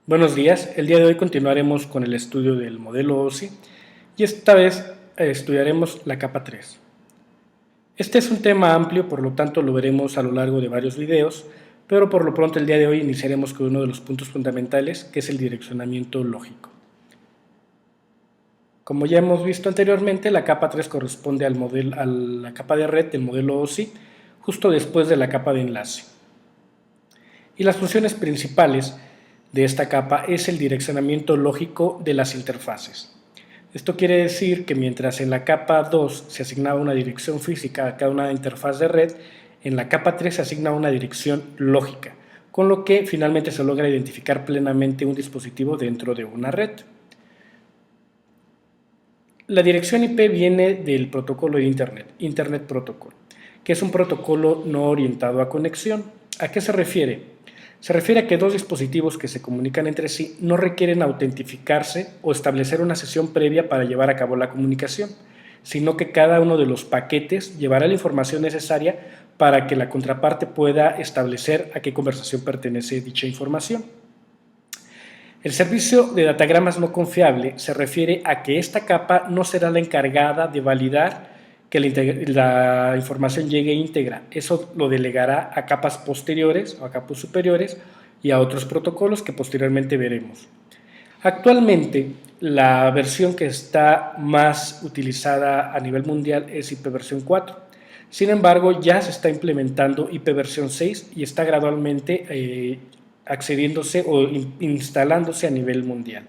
Buenos días, el día de hoy continuaremos con el estudio del modelo OSI y esta vez estudiaremos la capa 3. Este es un tema amplio, por lo tanto lo veremos a lo largo de varios videos, pero por lo pronto el día de hoy iniciaremos con uno de los puntos fundamentales, que es el direccionamiento lógico. Como ya hemos visto anteriormente, la capa 3 corresponde a la capa de red del modelo OSI, justo después de la capa de enlace. Y las funciones principales de esta capa es el direccionamiento lógico de las interfaces. Esto quiere decir que mientras en la capa 2 se asignaba una dirección física a cada una interfaz de red, en la capa 3 se asigna una dirección lógica, con lo que finalmente se logra identificar plenamente un dispositivo dentro de una red. La dirección IP viene del protocolo de Internet Protocol, que es un protocolo no orientado a conexión. ¿A qué se refiere? Se refiere a que dos dispositivos que se comunican entre sí no requieren autentificarse o establecer una sesión previa para llevar a cabo la comunicación, sino que cada uno de los paquetes llevará la información necesaria para que la contraparte pueda establecer a qué conversación pertenece dicha información. El servicio de datagramas no confiable se refiere a que esta capa no será la encargada de validar que la información llegue íntegra. Eso lo delegará a capas posteriores o a capas superiores y a otros protocolos que posteriormente veremos. Actualmente, la versión que está más utilizada a nivel mundial es IP versión 4. Sin embargo, ya se está implementando IP versión 6 y está gradualmente accediéndose o instalándose a nivel mundial.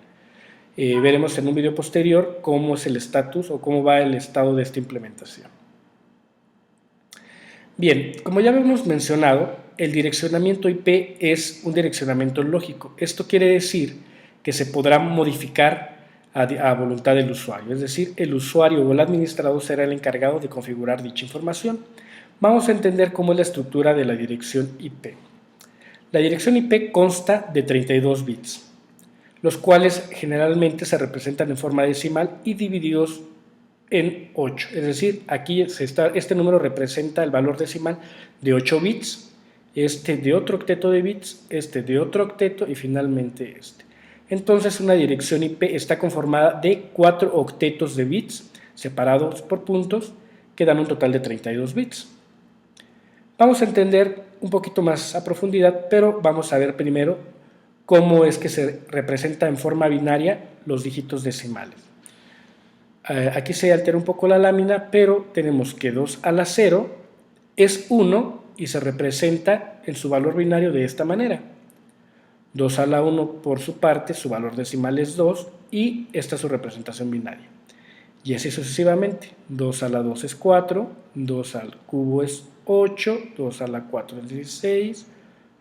Veremos en un video posterior cómo es el estatus o cómo va el estado de esta implementación. Bien, como ya hemos mencionado, el direccionamiento IP es un direccionamiento lógico. Esto quiere decir que se podrá modificar a voluntad del usuario, es decir, el usuario o el administrador será el encargado de configurar dicha información. Vamos a entender cómo es la estructura de la dirección IP. La dirección IP consta de 32 bits, los cuales generalmente se representan en forma decimal y divididos en 8. Es decir, aquí este número representa el valor decimal de 8 bits, este de otro octeto de bits, este de otro octeto y finalmente este. Entonces, una dirección IP está conformada de 4 octetos de bits separados por puntos que dan un total de 32 bits. Vamos a entender un poquito más a profundidad, pero vamos a ver primero cómo es que se representa en forma binaria los dígitos decimales. Aquí se altera un poco la lámina, pero tenemos que 2 a la 0 es 1 y se representa en su valor binario de esta manera. 2 a la 1 por su parte, su valor decimal es 2 y esta es su representación binaria. Y así sucesivamente. 2 a la 2 es 4, 2 al cubo es 8, 2 a la 4 es 16,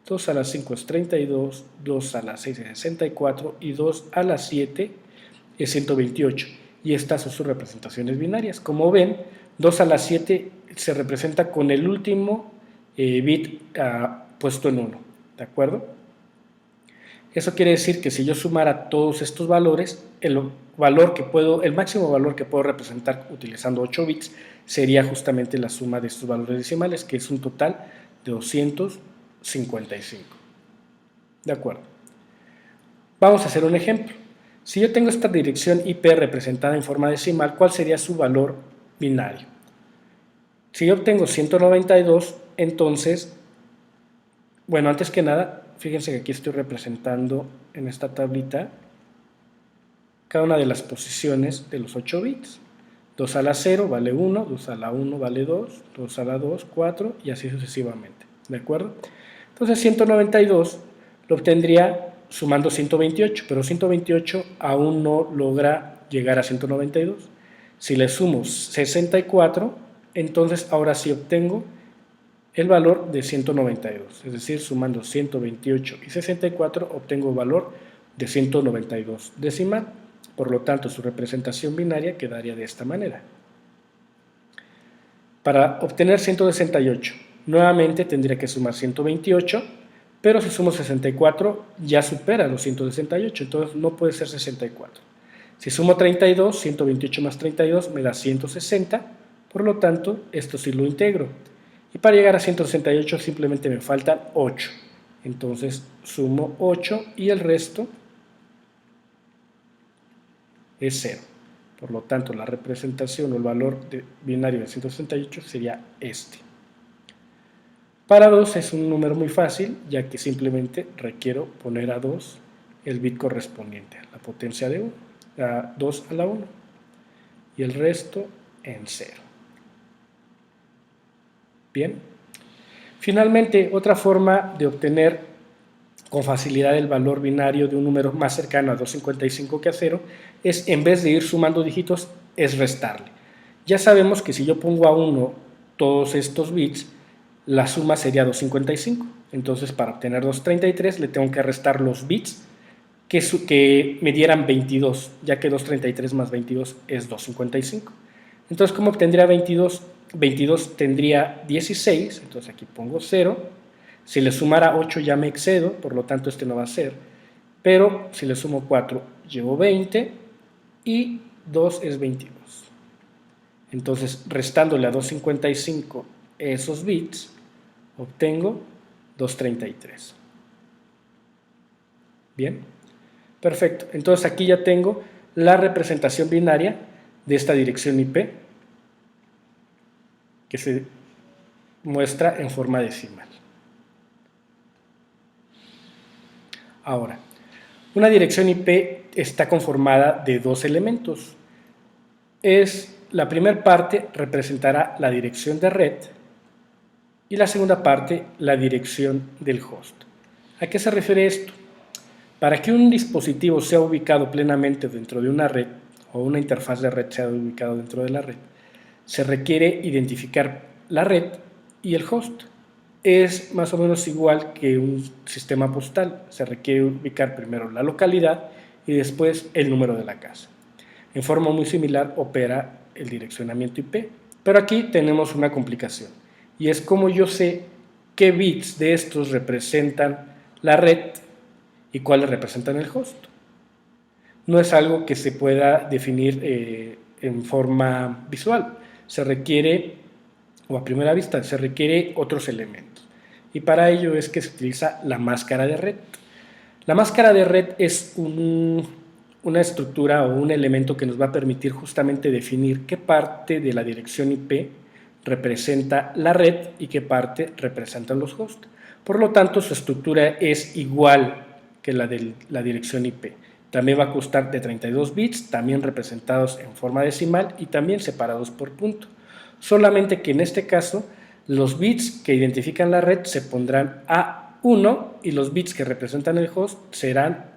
2 a la 5 es 32, 2 a la 6 es 64 y 2 a la 7 es 128. Y estas son sus representaciones binarias. Como ven, 2 a la 7 se representa con el último bit puesto en 1, ¿de acuerdo? Eso quiere decir que si yo sumara todos estos valores, el máximo valor que puedo representar utilizando 8 bits sería justamente la suma de estos valores decimales, que es un total de 255. ¿De acuerdo? Vamos a hacer un ejemplo. Si yo tengo esta dirección IP representada en forma decimal, ¿cuál sería su valor binario? Si yo obtengo 192, entonces, bueno, antes que nada, fíjense que aquí estoy representando en esta tablita cada una de las posiciones de los 8 bits. 2 a la 0 vale 1, 2 a la 1 vale 2, 2 a la 2, 4 y así sucesivamente. ¿De acuerdo? Entonces 192 lo obtendría sumando 128, pero 128 aún no logra llegar a 192. Si le sumo 64, entonces ahora sí obtengo el valor de 192, es decir, sumando 128 y 64 obtengo el valor de 192 decimal. Por lo tanto, su representación binaria quedaría de esta manera. Para obtener 168, nuevamente tendría que sumar 128, pero si sumo 64 ya supera los 168, entonces no puede ser 64. Si sumo 32, 128 más 32 me da 160, por lo tanto, esto sí lo integro. Y para llegar a 168 simplemente me faltan 8. Entonces sumo 8 y el resto es 0. Por lo tanto, la representación o el valor binario de 168 sería este. Para 2 es un número muy fácil, ya que simplemente requiero poner a 2 el bit correspondiente, la potencia de 1, a 2 a la 1, y el resto en 0. Bien. Finalmente, otra forma de obtener con facilidad el valor binario de un número más cercano a 255 que a 0 es, en vez de ir sumando dígitos, es restarle. Ya sabemos que si yo pongo a 1 todos estos bits, la suma sería 255. Entonces, para obtener 233 le tengo que restar los bits que me dieran 22, ya que 233 más 22 es 255. Entonces, ¿cómo obtendría 22? 22 tendría 16, entonces aquí pongo 0. Si le sumara 8 ya me excedo, por lo tanto este no va a ser. Pero si le sumo 4, llevo 20 y 2 es 22. Entonces, restándole a 255 esos bits, obtengo 233. Bien, perfecto. Entonces aquí ya tengo la representación binaria de esta dirección IP que se muestra en forma decimal. Ahora, una dirección IP está conformada de dos elementos. La primera parte representará la dirección de red y la segunda parte la dirección del host. ¿A qué se refiere esto? Para que un dispositivo sea ubicado plenamente dentro de una red o una interfaz de red sea ubicado dentro de la red, se requiere identificar la red y el host. Es más o menos igual que un sistema postal. Se requiere ubicar primero la localidad y después el número de la casa. En forma muy similar opera el direccionamiento IP. Pero aquí tenemos una complicación y es cómo yo sé qué bits de estos representan la red y cuáles representan el host. No es algo que se pueda definir en forma visual. Se requiere, o a primera vista, se requiere otros elementos. Y para ello es que se utiliza la máscara de red. La máscara de red es una estructura o un elemento que nos va a permitir justamente definir qué parte de la dirección IP representa la red y qué parte representan los hosts. Por lo tanto, su estructura es igual que la de la dirección IP. También va a constar de 32 bits, también representados en forma decimal y también separados por punto. Solamente que en este caso, los bits que identifican la red se pondrán a 1 y los bits que representan el host serán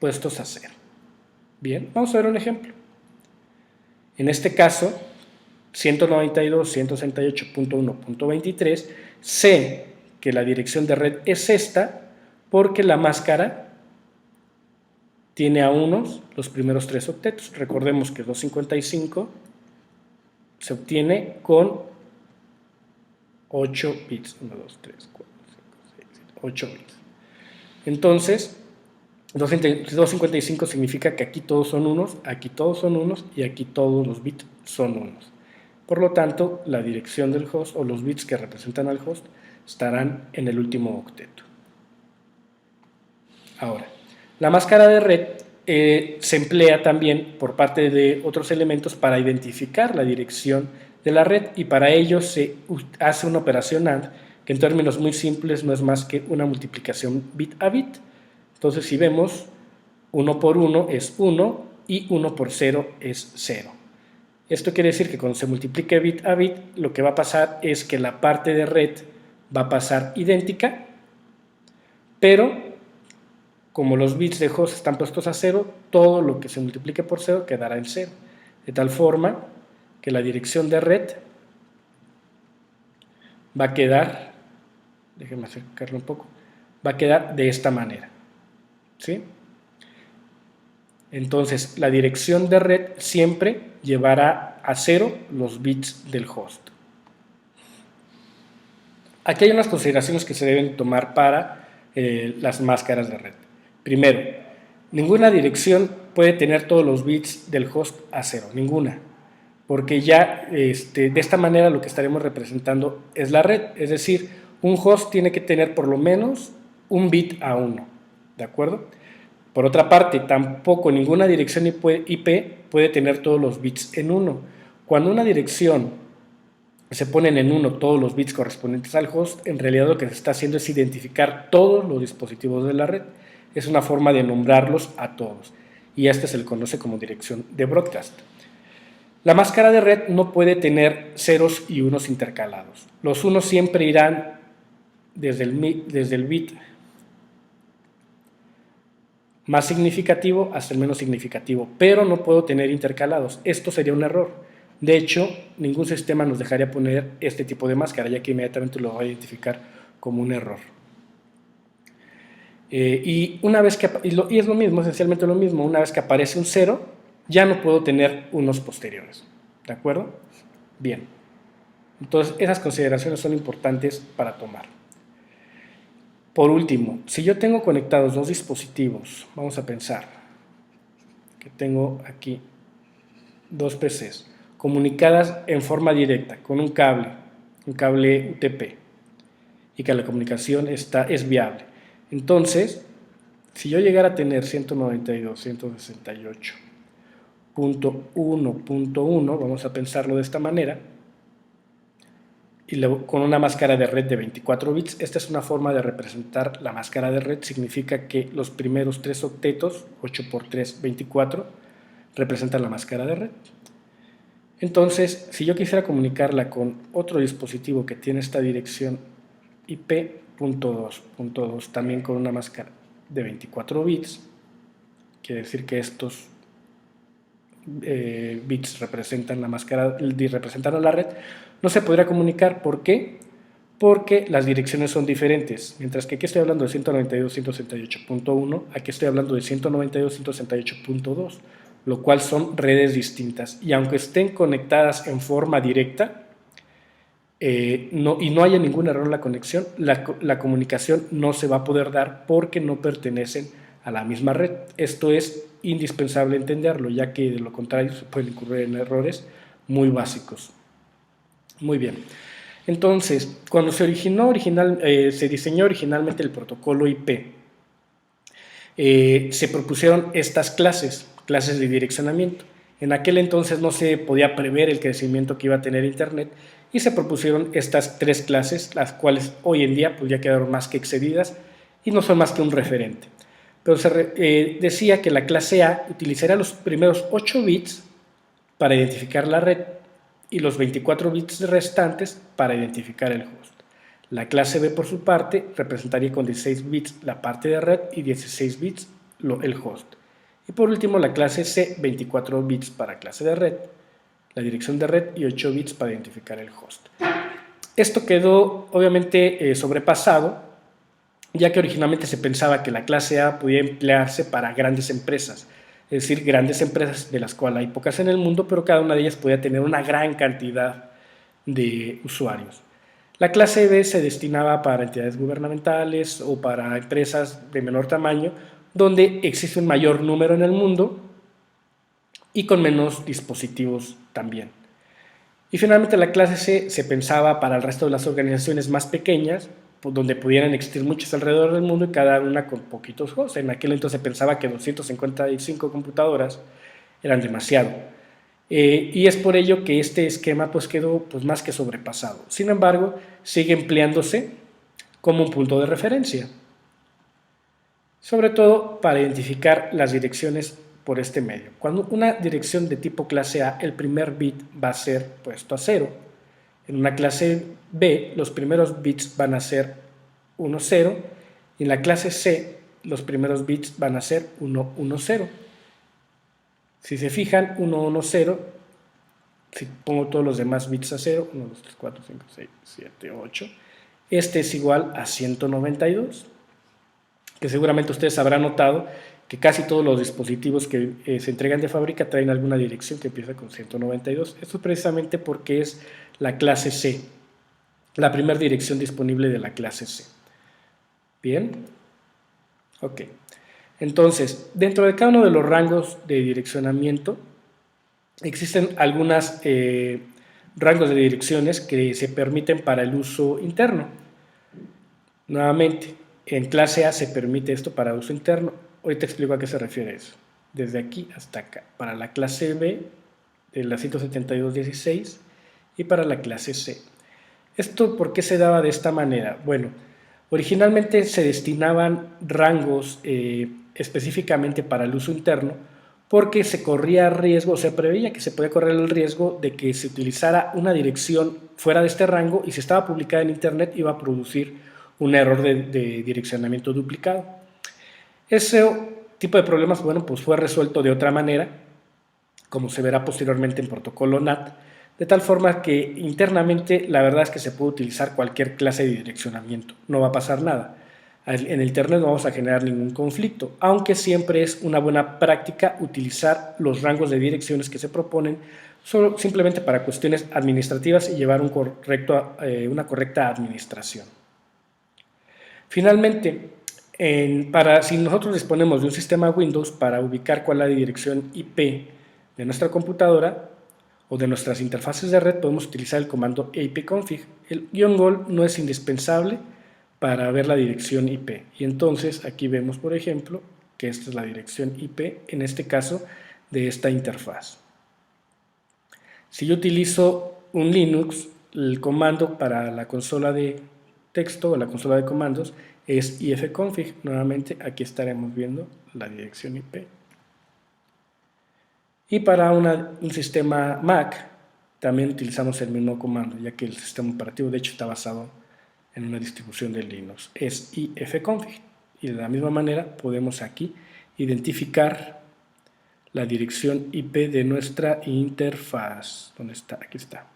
puestos a 0. Bien, vamos a ver un ejemplo. En este caso, 192.168.1.23, sé que la dirección de red es esta porque la máscara tiene a unos los primeros 3 octetos. Recordemos que 255 se obtiene con 8 bits. 1, 2, 3, 4, 5, 6, 7, 8 bits. Entonces, 255 significa que aquí todos son unos, aquí todos son unos y aquí todos los bits son unos. Por lo tanto, la dirección del host o los bits que representan al host estarán en el último octeto. Ahora, la máscara de red se emplea también por parte de otros elementos para identificar la dirección de la red y para ello se hace una operación AND que en términos muy simples no es más que una multiplicación bit a bit. Entonces, si vemos, 1 por 1 es 1 y 1 por 0 es 0. Esto quiere decir que cuando se multiplique bit a bit, lo que va a pasar es que la parte de red va a pasar idéntica, pero como los bits de host están puestos a 0, todo lo que se multiplique por 0 quedará en 0. De tal forma que la dirección de red va a quedar, déjenme acercarlo un poco, va a quedar de esta manera. ¿Sí? Entonces, la dirección de red siempre llevará a 0 los bits del host. Aquí hay unas consideraciones que se deben tomar para las máscaras de red. Primero, ninguna dirección puede tener todos los bits del host a 0, ninguna, porque ya de esta manera lo que estaremos representando es la red, es decir, un host tiene que tener por lo menos un bit a 1, ¿de acuerdo? Por otra parte, tampoco ninguna dirección IP puede tener todos los bits en 1. Cuando una dirección se ponen en 1 todos los bits correspondientes al host, en realidad lo que se está haciendo es identificar todos los dispositivos de la red. Es una forma de nombrarlos a todos, y este se le conoce como dirección de broadcast. La máscara de red no puede tener ceros y unos intercalados. Los unos siempre irán desde el bit más significativo hasta el menos significativo, pero no puedo tener intercalados. Esto sería un error. De hecho, ningún sistema nos dejaría poner este tipo de máscara, ya que inmediatamente lo va a identificar como un error. Y es lo mismo, esencialmente lo mismo, una vez que aparece un 0, ya no puedo tener unos posteriores. ¿De acuerdo? Bien. Entonces, esas consideraciones son importantes para tomar. Por último, si yo tengo conectados dos dispositivos, vamos a pensar que tengo aquí dos PCs comunicadas en forma directa con un cable UTP, y que la comunicación es viable. Entonces, si yo llegara a tener 192.168.1.1, vamos a pensarlo de esta manera, y con una máscara de red de 24 bits, esta es una forma de representar la máscara de red. Significa que los primeros 3 octetos, 8 por 3, 24, representan la máscara de red. Entonces, si yo quisiera comunicarla con otro dispositivo que tiene esta dirección IP.2.2, también con una máscara de 24 bits, quiere decir que estos bits representan la máscara, representan a la red, no se podrá comunicar. ¿Por qué? Porque las direcciones son diferentes. Mientras que aquí estoy hablando de 192.168.1, aquí estoy hablando de 192.168.2, lo cual son redes distintas. Y aunque estén conectadas en forma directa, y no haya ningún error en la conexión, la comunicación no se va a poder dar porque no pertenecen a la misma red. Esto es indispensable entenderlo, ya que de lo contrario se pueden incurrir en errores muy básicos. Muy bien. Entonces, cuando se diseñó originalmente el protocolo IP, se propusieron estas clases de direccionamiento. En aquel entonces no se podía prever el crecimiento que iba a tener Internet, y se propusieron estas 3 clases, las cuales hoy en día pues ya quedaron más que excedidas y no son más que un referente. Pero se decía que la clase A utilizaría los primeros 8 bits para identificar la red y los 24 bits restantes para identificar el host. La clase B, por su parte, representaría con 16 bits la parte de red y 16 bits el host. Y por último, la clase C, 24 bits para clase de red, la dirección de red, y 8 bits para identificar el host. Esto quedó obviamente sobrepasado, ya que originalmente se pensaba que la clase A podía emplearse para grandes empresas, es decir, grandes empresas de las cuales hay pocas en el mundo, pero cada una de ellas podía tener una gran cantidad de usuarios. La clase B se destinaba para entidades gubernamentales o para empresas de menor tamaño, donde existe un mayor número en el mundo y con menos dispositivos también. Y finalmente la clase C se pensaba para el resto de las organizaciones más pequeñas, donde pudieran existir muchas alrededor del mundo y cada una con poquitos hosts. En aquel entonces se pensaba que 255 computadoras eran demasiado. Y es por ello que este esquema pues quedó pues más que sobrepasado. Sin embargo, sigue empleándose como un punto de referencia, sobre todo para identificar las direcciones por este medio. Cuando una dirección de tipo clase A, el primer bit va a ser puesto a 0. En una clase B, los primeros bits van a ser 1, 0. Y en la clase C, los primeros bits van a ser 1, 1, 0. Si se fijan, 1, 1, 0, si pongo todos los demás bits a 0, 1, 2, 3, 4, 5, 6, 7, 8, este es igual a 192, que seguramente ustedes habrán notado que casi todos los dispositivos que se entregan de fábrica traen alguna dirección que empieza con 192. Esto es precisamente porque es la clase C, la primera dirección disponible de la clase C. Bien, ok. Entonces, dentro de cada uno de los rangos de direccionamiento existen algunos rangos de direcciones que se permiten para el uso interno. Nuevamente, En clase A se permite esto para uso interno. Hoy te explico a qué se refiere eso. Desde aquí hasta acá. Para la clase B, de la 172.16, y para la clase C. ¿Esto por qué se daba de esta manera? Bueno, originalmente se destinaban rangos específicamente para el uso interno porque se corría riesgo, o se preveía que se podía correr el riesgo de que se utilizara una dirección fuera de este rango y si estaba publicada en internet iba a producir un error de direccionamiento duplicado. Ese tipo de problemas, bueno, pues fue resuelto de otra manera, como se verá posteriormente en protocolo NAT, de tal forma que internamente la verdad es que se puede utilizar cualquier clase de direccionamiento, no va a pasar nada. En el internet no vamos a generar ningún conflicto, aunque siempre es una buena práctica utilizar los rangos de direcciones que se proponen solo simplemente para cuestiones administrativas y llevar una correcta administración. Finalmente, si nosotros disponemos de un sistema Windows para ubicar cuál es la dirección IP de nuestra computadora o de nuestras interfaces de red, podemos utilizar el comando ipconfig. El --gol no es indispensable para ver la dirección IP. Y entonces aquí vemos, por ejemplo, que esta es la dirección IP, en este caso, de esta interfaz. Si yo utilizo un Linux, el comando para la consola de texto o la consola de comandos es ifconfig. Nuevamente aquí estaremos viendo la dirección IP. Y para un sistema Mac también utilizamos el mismo comando, ya que el sistema operativo de hecho está basado en una distribución de Linux. Es ifconfig. Y de la misma manera podemos aquí identificar la dirección IP de nuestra interfaz. ¿Dónde está? Aquí está.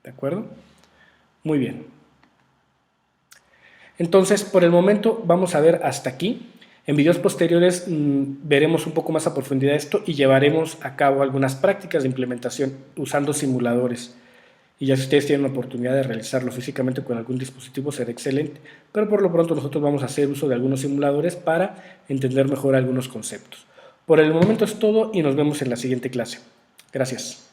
¿De acuerdo? Muy bien. Entonces, por el momento vamos a ver hasta aquí. En videos posteriores veremos un poco más a profundidad esto y llevaremos a cabo algunas prácticas de implementación usando simuladores. Y ya si ustedes tienen la oportunidad de realizarlo físicamente con algún dispositivo será excelente, pero por lo pronto nosotros vamos a hacer uso de algunos simuladores para entender mejor algunos conceptos. Por el momento es todo y nos vemos en la siguiente clase. Gracias.